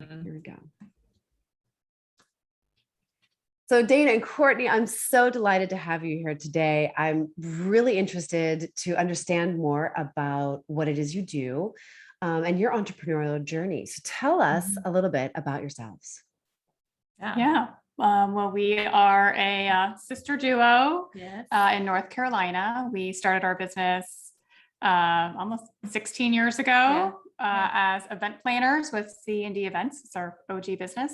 Here we go. So Dana and Courtney, I'm so delighted to have you here today. I'm really interested to understand more about what it is you do and your entrepreneurial journey. So tell us a little bit about yourselves. Yeah. Well, we are a sister duo Yes. In North Carolina. We started our business almost 16 years ago as event planners with C&D Events. It's our OG business.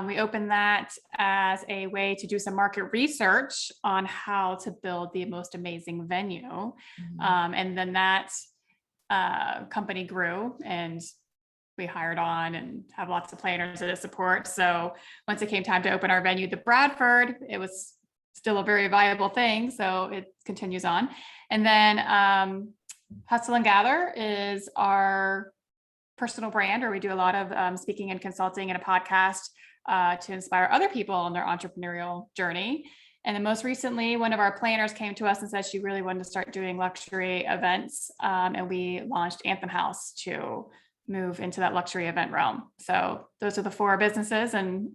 We opened that as a way to do some market research on how to build the most amazing venue. And then that company grew, and we hired on and have lots of planners to support. So once it came time to open our venue, the Bradford, it was still a very viable thing. So it continues on. And then Hustle and Gather is our personal brand, where we do a lot of speaking and consulting and a podcast to inspire other people on their entrepreneurial journey. And then most recently, one of our planners came to us and said she really wanted to start doing luxury events. And we launched Anthem House to move into that luxury event realm. So those are the four businesses and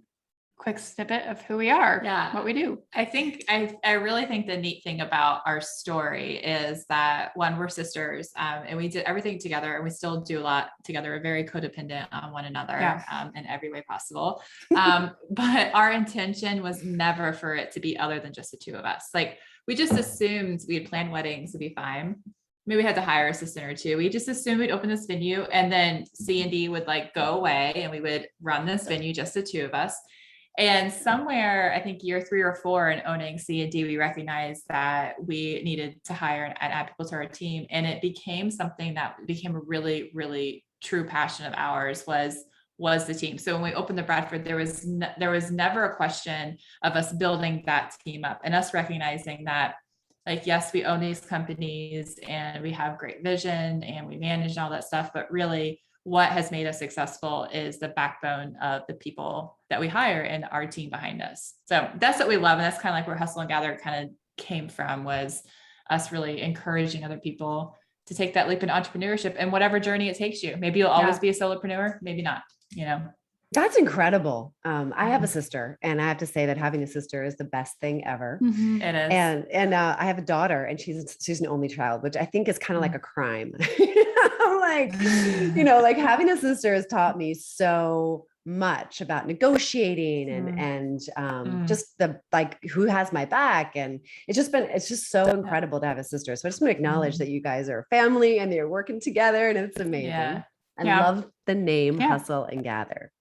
quick snippet of who we are, what we do. I really think the neat thing about our story is that one, we're sisters, and we did everything together, and we still do a lot together. We're very codependent on one another in every way possible. But our intention was never for it to be other than just the two of us. Like, we just assumed we'd plan weddings to be fine. Maybe we had to hire an assistant or two. We just assumed we'd open this venue, and then C&D would like go away, and we would run this venue, just the two of us. And somewhere, I think year 3 or 4 in owning C&D, we recognized that we needed to hire and add people to our team. And it became something that became a really, really true passion of ours was the team. So when we opened the Bradford, there was never a question of us building that team up and us recognizing that, like, yes, we own these companies and we have great vision and we manage all that stuff, but really what has made us successful is the backbone of the people that we hire and our team behind us. So that's what we love. And that's kind of like where Hustle and Gather kind of came from, was us really encouraging other people to take that leap in entrepreneurship and whatever journey it takes you. Maybe you'll always be a solopreneur, maybe not, That's incredible. I have a sister, and I have to say that having a sister is the best thing ever. It is. And I have a daughter, and she's an only child, which I think is kind of like a crime. I'm like, like having a sister has taught me so much about negotiating and just the, like, who has my back. And it's just so incredible to have a sister. So I just want to acknowledge that you guys are a family and they're working together, and it's amazing. I love the name Hustle and Gather.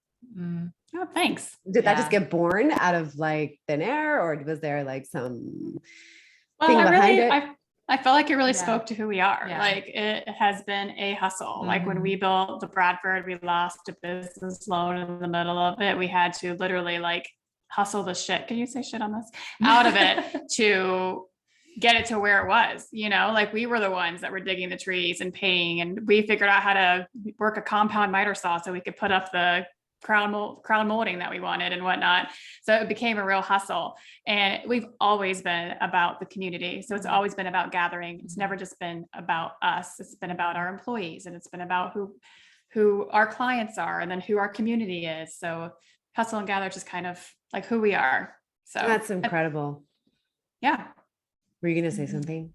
Oh, thanks. Did that just get born out of like thin air, or was there like some thing behind it? I felt like it really spoke to who we are. Like, it has been a hustle. Like, when we built the Bradford, we lost a business loan in the middle of it. We had to literally like hustle the shit. Can you say shit on this? Out of it to get it to where it was, like we were the ones that were digging the trees and paying, and we figured out how to work a compound miter saw so we could put up the crown molding that we wanted and whatnot. So it became a real hustle, and we've always been about the community. So it's always been about gathering. It's never just been about us. It's been about our employees, and it's been about who our clients are, and then who our community is. So Hustle and Gather is just kind of like who we are. So that's incredible. Were you going to say something?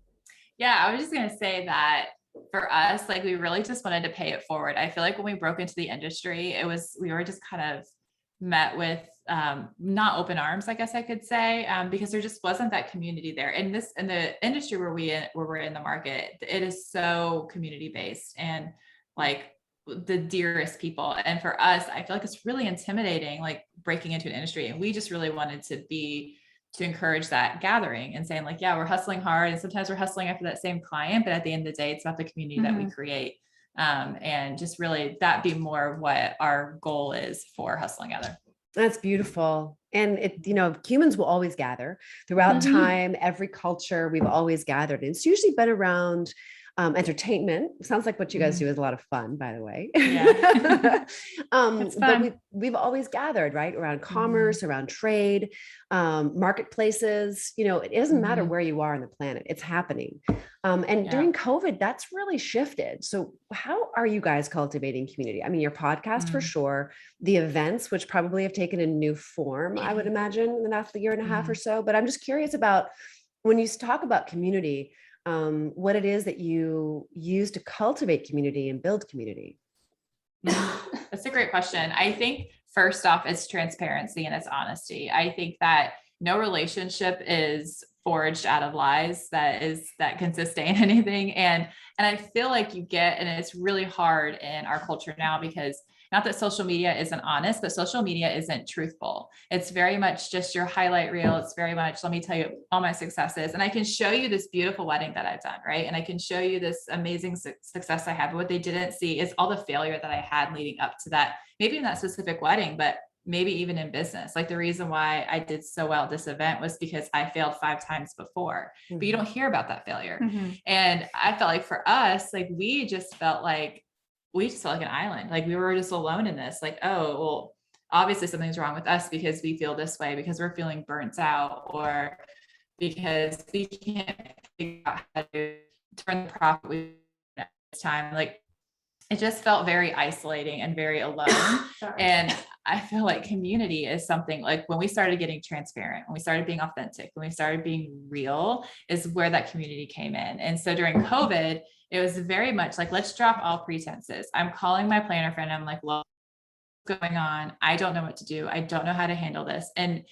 Yeah, I was just going to say that for us, like, we really just wanted to pay it forward. I feel like when we broke into the industry, we were just kind of met with not open arms, I guess I could say, because there just wasn't that community there. In the industry where we're in the market, it is so community based and like the dearest people. And for us, I feel like it's really intimidating, like breaking into an industry. And we just really wanted to encourage that gathering and saying like, yeah, we're hustling hard. And sometimes we're hustling after that same client, but at the end of the day, it's about the community that we create. And just really that be more of what our goal is for Hustle and Gather. That's beautiful. And humans will always gather throughout time, every culture, we've always gathered. And it's usually been around entertainment. Sounds like what you guys do is a lot of fun, by the way. Yeah. It's But fun. we've always gathered, right, around commerce, around trade, marketplaces. It doesn't matter where you are on the planet, it's happening. And during COVID, that's really shifted. So how are you guys cultivating community? I mean, your podcast for sure, the events, which probably have taken a new form, I would imagine, in the last year and a half or so. But I'm just curious about when you talk about community, what it is that you use to cultivate community and build community. That's a great question. I think first off, it's transparency and it's honesty. I think that no relationship is forged out of lies that can sustain anything. And I feel like and it's really hard in our culture now, because not that social media isn't honest, but social media isn't truthful. It's very much just your highlight reel. It's very much, let me tell you all my successes. And I can show you this beautiful wedding that I've done, right? And I can show you this amazing success I have. But what they didn't see is all the failure that I had leading up to that, maybe in that specific wedding, but maybe even in business. Like the reason why I did so well at this event was because I failed 5 times before, but you don't hear about that failure. And I felt like for us, like we just felt like an island. Like we were just alone in this, like, oh, well, obviously something's wrong with us because we feel this way, because we're feeling burnt out, or because we can't figure out how to turn the profit this time. Like it just felt very isolating and very alone. And I feel like community is something like when we started getting transparent, when we started being authentic, when we started being real, is where that community came in. And so during COVID, it was very much like, let's drop all pretenses. I'm calling my planner friend. I'm like, what's going on? I don't know what to do. I don't know how to handle this. And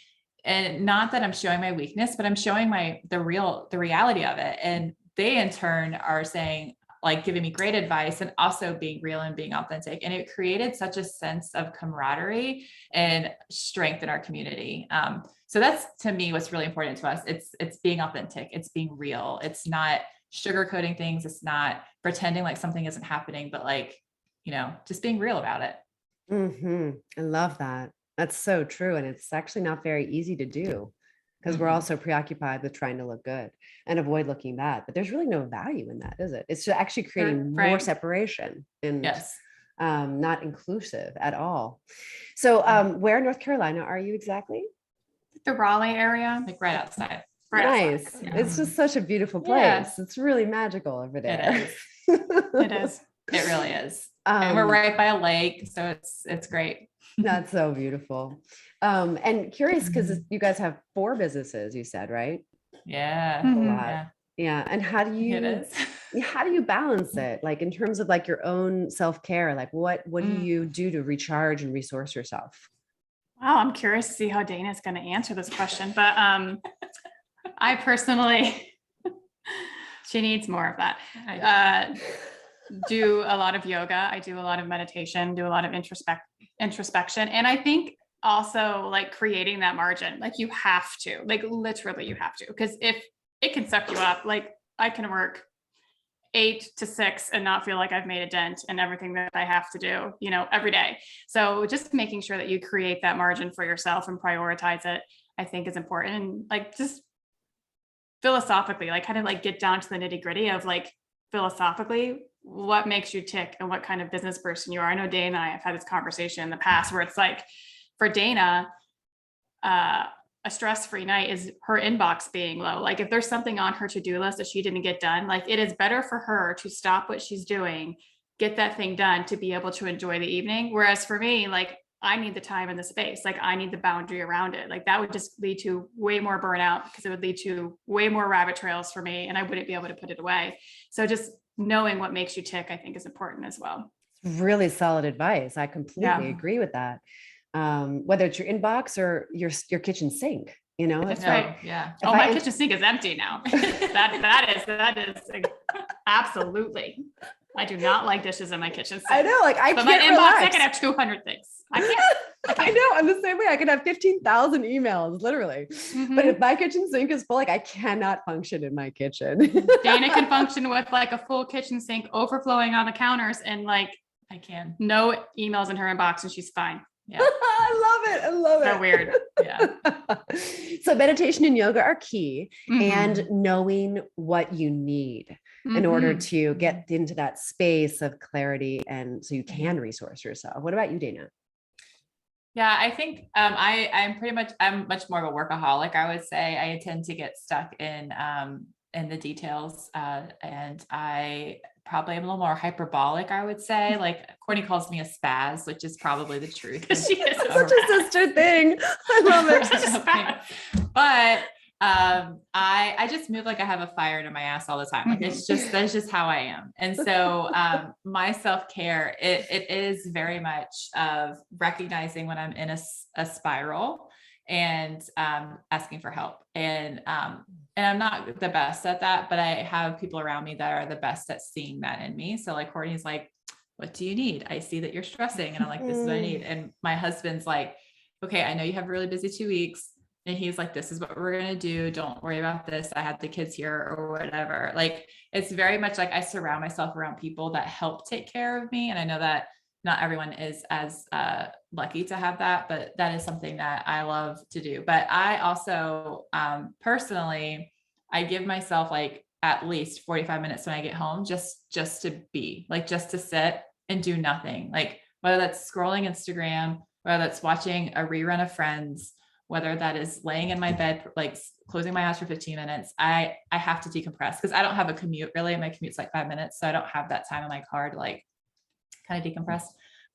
not that I'm showing my weakness, but I'm showing the reality of it. And they in turn are saying, like, giving me great advice and also being real and being authentic. And it created such a sense of camaraderie and strength in our community. So that's, to me, what's really important to us. It's being authentic. It's being real. It's not sugarcoating things. It's not pretending like something isn't happening, but like, just being real about it. I love that. That's so true. And it's actually not very easy to do, because we're also preoccupied with trying to look good and avoid looking bad. But there's really no value in that, is it? It's actually creating more separation and not inclusive at all. So where in North Carolina are you exactly? The Raleigh area. Like right outside. Nice. Yeah. It's just such a beautiful place. Yeah. It's really magical over there. It is. It really is. And we're right by a lake, so it's great. That's so beautiful. And curious, because you guys have 4 businesses, you said, right? Yeah. A lot. Yeah. And how do you balance it? Like in terms of like your own self-care, like what do you do to recharge and resource yourself? Wow. I'm curious to see how Dana is going to answer this question, but I personally, she needs more of that. Do a lot of yoga. I do a lot of meditation, do a lot of introspection. And I think also like creating that margin, like you have to, like literally you have to, because if it can suck you up, like I can work 8 to 6 and not feel like I've made a dent in everything that I have to do, every day. So just making sure that you create that margin for yourself and prioritize it, I think is important. And like, just philosophically, like kind of like get down to the nitty gritty of like, philosophically, what makes you tick and what kind of business person you are. I know Dana and I have had this conversation in the past where it's like, for Dana, a stress-free night is her inbox being low. Like if there's something on her to-do list that she didn't get done, like it is better for her to stop what she's doing, get that thing done to be able to enjoy the evening. Whereas for me, like I need the time and the space, like I need the boundary around it. Like that would just lead to way more burnout, because it would lead to way more rabbit trails for me and I wouldn't be able to put it away. So just knowing what makes you tick, I think is important as well. Really solid advice. I completely agree with that. Whether it's your inbox or your kitchen sink, That's right. Yeah. My kitchen sink is empty now. that is absolutely. I do not like dishes in my kitchen sink. I know, like but my inbox, I can have 200 things. I can't. I know. I'm the same way. I can have 15,000 emails, literally. But if my kitchen sink is full, like I cannot function in my kitchen. Dana can function with like a full kitchen sink overflowing on the counters, and like I can. No emails in her inbox, and she's fine. Yeah. I love it. So weird. Yeah. So meditation and yoga are key, and knowing what you need. in order Mhm. to get into that space of clarity, and so you can resource yourself. What about you, Dana? Yeah, I think I'm much more of a workaholic. I would say I tend to get stuck in the details, and I probably am a little more hyperbolic. I would say, like Courtney calls me a spaz, which is probably the truth. She is Such a sister thing. I love it. But I just move like I have a fire under my ass all the time. Like that's just how I am. And so my self-care, it is very much of recognizing when I'm in a spiral and asking for help. And I'm not the best at that, but I have people around me that are the best at seeing that in me. So like Courtney's like, what do you need? I see that you're stressing. And I'm like, this is what I need. And my husband's like, okay, I know you have a really busy 2 weeks. And he's like, this is what we're going to do. Don't worry about this. I have the kids here or whatever. Like, it's very much like I surround myself around people that help take care of me. And I know that not everyone is as lucky to have that, but that is something that I love to do. But I also personally, I give myself like at least 45 minutes when I get home, just to be like, just to sit and do nothing. Like whether that's scrolling Instagram, whether that's watching a rerun of Friends, whether that is laying in my bed, like closing my eyes for 15 minutes, I have to decompress because I don't have a commute really. My commute's like 5 minutes. So I don't have that time in my car to like kind of decompress,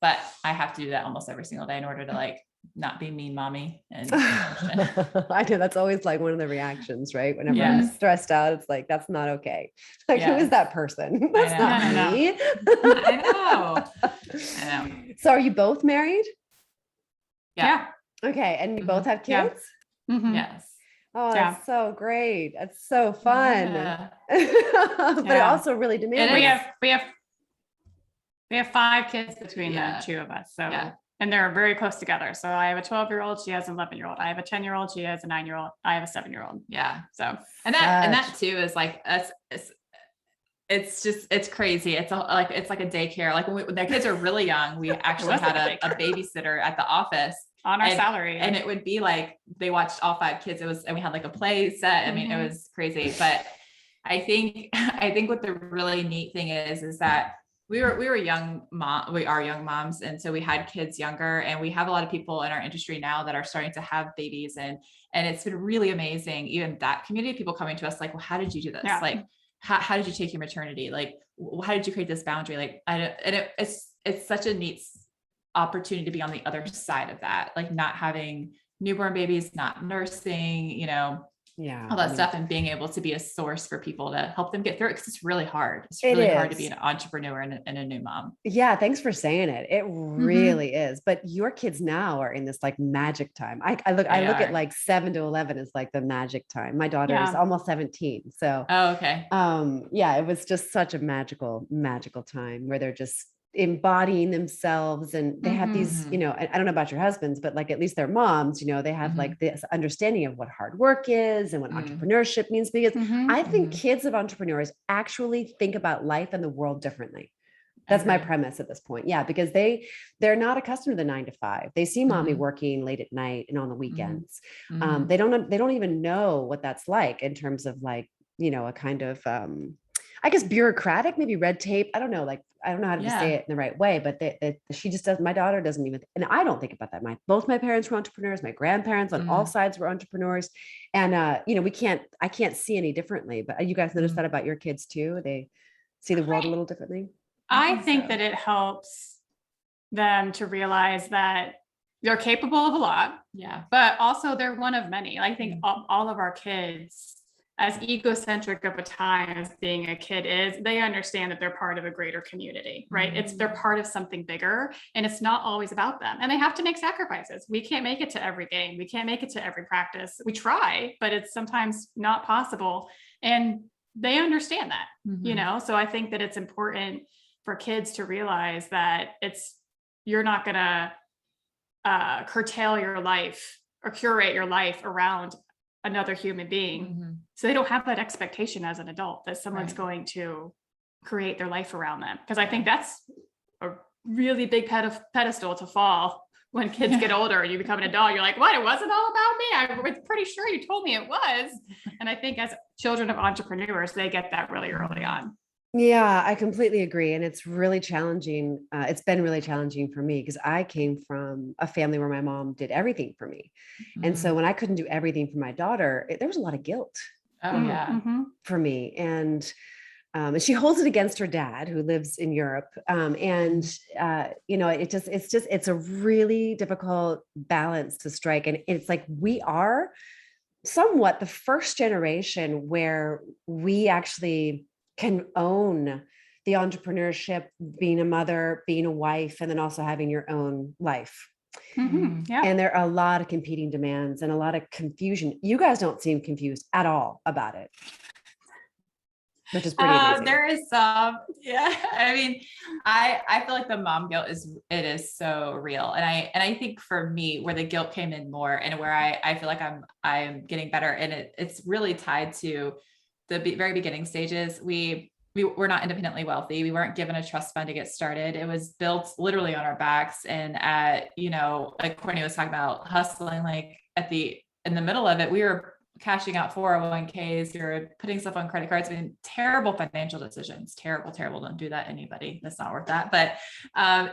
but I have to do that almost every single day in order to like not be mean mommy. And I know that's always like one of the reactions, right? Whenever I'm stressed out, it's like, that's not okay. Like, who is that person? That's not me. I know. So are you both married? Yeah. Okay. And you both have kids? Mm-hmm. Yes. Oh, that's so great. That's so fun. But it also really demanding. We have 5 kids between the two of us. So, and they're very close together. So I have a 12-year-old, she has an 11-year-old. I have a 10-year-old, she has a 9-year-old. I have a 7-year-old. Yeah. So, and that too is like, it's crazy. It's like a daycare. Like when their kids are really young, we actually had a babysitter at the office on our salary. And it would be like, they watched all 5 kids. And we had like a play set. I mean, it was crazy, but I think what the really neat thing is that we are young moms. And so we had kids younger, and we have a lot of people in our industry now that are starting to have babies. And it's been really amazing. Even that community, people coming to us like, well, how did you do this? Yeah. Like, how did you take your maternity? Like, how did you create this boundary? Like, it's such a neat opportunity to be on the other side of that, like not having newborn babies, not nursing, all that stuff, and being able to be a source for people to help them get through it. Cause it's really hard. It's really hard to be an entrepreneur and a new mom. Yeah. Thanks for saying it. It really is. But your kids now are in this like magic time. I look at like 7 to 11 is like the magic time. My daughter is almost 17. So, okay. It was just such a magical time where they're just embodying themselves, and they have these, I don't know about your husbands, but like at least their moms, they have like this understanding of what hard work is and what entrepreneurship means, because I think kids of entrepreneurs actually think about life and the world differently. That's my premise at this point. Yeah, because they're not accustomed to the 9 to 5. They see mommy working late at night and on the weekends. They don't even know what that's like in terms of like, a kind of I guess bureaucratic, maybe red tape. I don't know. Like, I don't know how to say it in the right way, but she just does. My daughter doesn't even, and I don't think about that. Both my parents were entrepreneurs. My grandparents on all sides were entrepreneurs. And, I can't see any differently, but you guys notice that about your kids too? They see the world a little differently. I think that it helps them to realize that they're capable of a lot. Yeah. But also they're one of many. I think all of our kids, as egocentric of a time as being a kid is, they understand that they're part of a greater community, right? They're part of something bigger, and it's not always about them. And they have to make sacrifices. We can't make it to every game. We can't make it to every practice. We try, but it's sometimes not possible. And they understand that, So I think that it's important for kids to realize that you're not going to curtail your life or curate your life around another human being. So they don't have that expectation as an adult that someone's going to create their life around them. Because I think that's a really big pedestal to fall when kids get older and you become an adult, you're like, what? It wasn't all about me. I was pretty sure you told me it was. And I think as children of entrepreneurs, they get that really early on. Yeah, I completely agree. And it's really challenging. It's been really challenging for me because I came from a family where my mom did everything for me. And so when I couldn't do everything for my daughter, there was a lot of guilt Oh yeah. Mm-hmm. for me. And she holds it against her dad who lives in Europe. It's a really difficult balance to strike. And it's like, we are somewhat the first generation where we actually can own the entrepreneurship, being a mother, being a wife, and then also having your own life. Mm-hmm. Yeah. And there are a lot of competing demands and a lot of confusion. You guys don't seem confused at all about it, which is pretty amazing. There is some, yeah. I mean, I feel like the mom guilt is so real. And I think for me, where the guilt came in more and where I feel like I'm getting better, and it's really tied to the very beginning stages. We were not independently wealthy. We weren't given a trust fund to get started. It was built literally on our backs. And like Courtney was talking about, hustling, like in the middle of it, we were cashing out 401ks, you're putting stuff on credit cards. I mean, terrible financial decisions, terrible. Don't do that, anybody. That's not worth that. But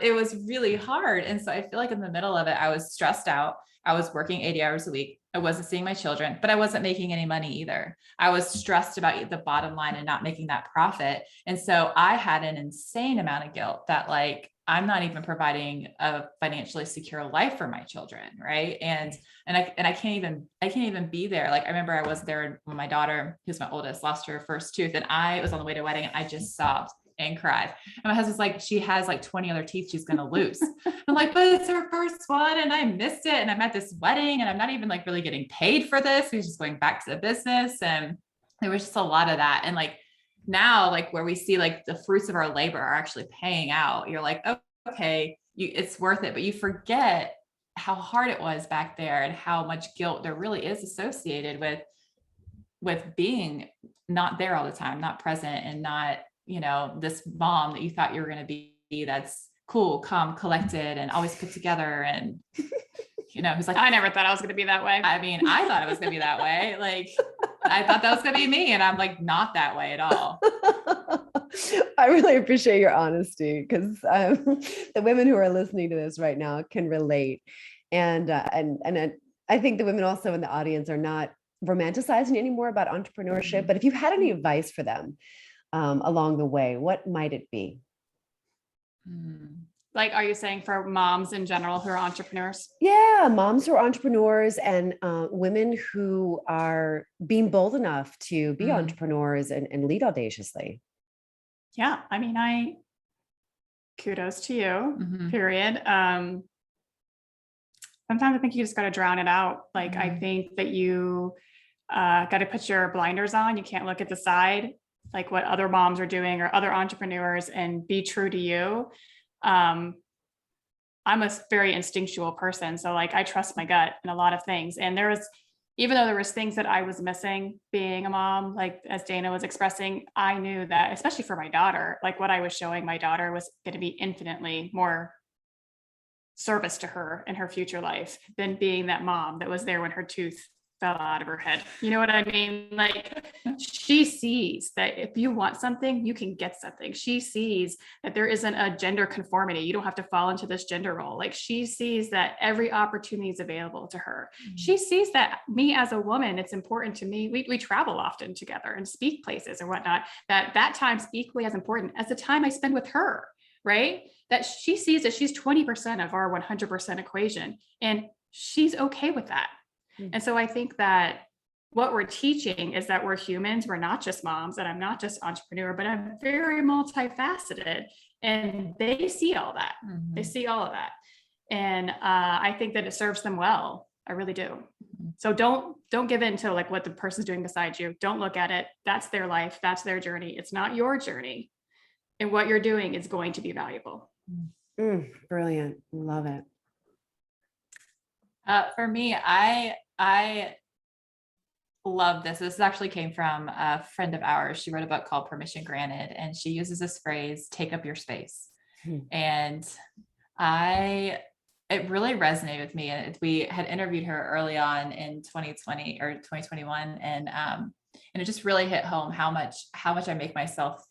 it was really hard. And so I feel like in the middle of it, I was stressed out. I was working 80 hours a week. I wasn't seeing my children, but I wasn't making any money either. I was stressed about the bottom line and not making that profit. And so I had an insane amount of guilt that, like, I'm not even providing a financially secure life for my children. Right. And I can't even be there. Like, I remember I was there when my daughter, who's my oldest, lost her first tooth, and I was on the way to a wedding and I just sobbed and cried. And my husband's like, she has like 20 other teeth she's going to lose. I'm like, but it's her first one and I missed it. And I'm at this wedding and I'm not even like really getting paid for this. We're just going back to the business. And there was just a lot of that. And like, now, like, where we see like the fruits of our labor are actually paying out, you're like, oh, okay, it's worth it. But you forget how hard it was back there and how much guilt there really is associated with being not there all the time, not present, and not, this mom that you thought you were going to be, that's cool, calm, collected, and always put together. And, who's like, I never thought I was going to be that way. I mean, I thought it was going to be that way. Like, I thought that was going to be me. And I'm like, not that way at all. I really appreciate your honesty, because the women who are listening to this right now can relate. And I think the women also in the audience are not romanticizing anymore about entrepreneurship. But if you had any advice for them along the way, what might it be? Like, are you saying for moms in general who are entrepreneurs? Yeah, moms who are entrepreneurs, and women who are being bold enough to be entrepreneurs and lead audaciously. Yeah. I mean, kudos to you, period. Sometimes I think you just got to drown it out. Like, I think that you got to put your blinders on. You can't look at the side, like what other moms are doing or other entrepreneurs, and be true to you. I'm a very instinctual person. So like, I trust my gut in a lot of things. And even though there was things that I was missing being a mom, like as Dana was expressing, I knew that, especially for my daughter, like what I was showing my daughter was going to be infinitely more service to her in her future life than being that mom that was there when her tooth fell out of her head. You know what I mean? Like, she sees that if you want something, you can get something. She sees that there isn't a gender conformity. You don't have to fall into this gender role. Like, she sees that every opportunity is available to her. She sees that me as a woman, it's important to me. We travel often together and speak places and whatnot, that time's equally as important as the time I spend with her, right? That she sees that she's 20% of our 100% equation, and she's okay with that. And so I think that what we're teaching is that we're humans. We're not just moms, and I'm not just entrepreneur, but I'm very multifaceted, and they see all that. They see all of that. And I think that it serves them well. I really do. So don't give in to like what the person's doing beside you. Don't look at it. That's their life. That's their journey. It's not your journey. And what you're doing is going to be valuable. Brilliant. Love it. For me, I love this. This actually came from a friend of ours. She wrote a book called Permission Granted, and she uses this phrase, take up your space. And I it really resonated with me. And we had interviewed her early on in 2020 or 2021. And it just really hit home how much I make myself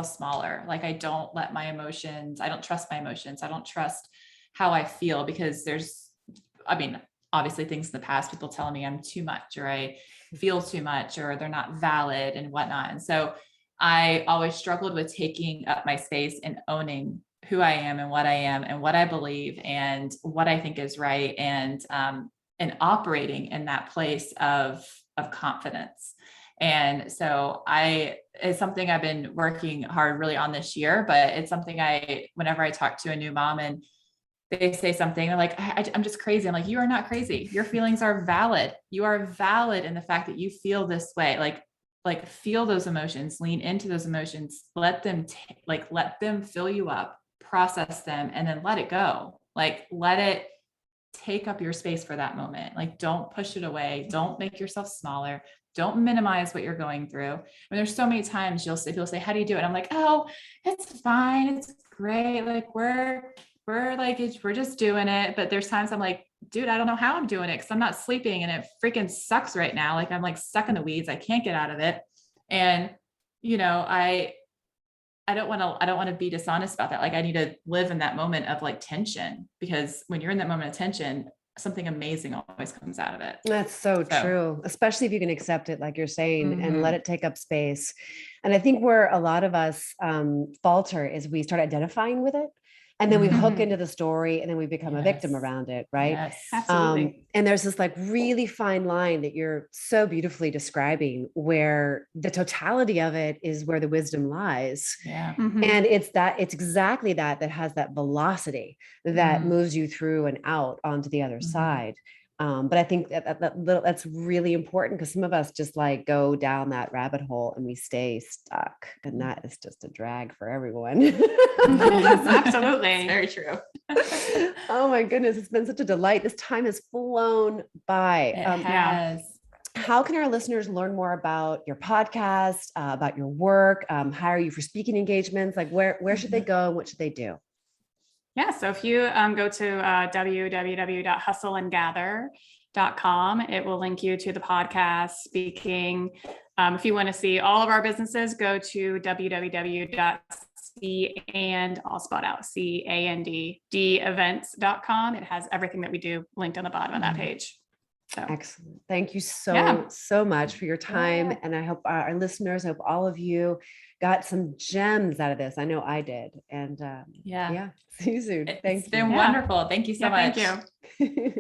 smaller. Like I don't let my emotions, I don't trust my emotions. I don't trust how I feel, because obviously things in the past, people telling me I'm too much, or I feel too much, or they're not valid and whatnot. And so I always struggled with taking up my space and owning who I am and what I am and what I believe and what I think is right. And operating in that place of confidence. And so it's something I've been working hard really on this year, but it's something whenever I talk to a new mom and they say something, they're like, I'm just crazy. I'm like, you are not crazy. Your feelings are valid. You are valid in the fact that you feel this way. Like feel those emotions, lean into those emotions, let them fill you up, process them, and then let it go. Like, let it take up your space for that moment. Like, don't push it away. Don't make yourself smaller. Don't minimize what you're going through. I mean, there's so many times people say, how do you do it? I'm like, oh, it's fine. It's great. Like we're just doing it. But there's times I'm like, dude, I don't know how I'm doing it, because I'm not sleeping and it freaking sucks right now. Like I'm like stuck in the weeds. I can't get out of it. And, I don't want to be dishonest about that. Like I need to live in that moment of like tension, because when you're in that moment of tension, something amazing always comes out of it. That's so true, especially if you can accept it, like you're saying, and let it take up space. And I think where a lot of us falter is we start identifying with it. And then we hook into the story, and then we become a victim around it. Right. Yes, absolutely. And there's this like really fine line that you're so beautifully describing, where the totality of it is where the wisdom lies. Yeah. And it's exactly that has that velocity that moves you through and out onto the other side. But I think that's really important, because some of us just like go down that rabbit hole and we stay stuck, and that is just a drag for everyone. Yes, absolutely. Very true. Oh my goodness, it's been such a delight. This time has flown by. It has. How can our listeners learn more about your podcast, about your work, hire you for speaking engagements? Like where should they go and what should they do? Yeah. So if you go to www.hustleandgather.com, it will link you to the podcast, speaking. If you want to see all of our businesses, go to candevents.com. It has everything that we do linked on the bottom of that page. So. Excellent. Thank you so much for your time. And I hope our listeners, all of you got some gems out of this. I know I did. And see you soon. It's been wonderful. Thank you so much. Thank you.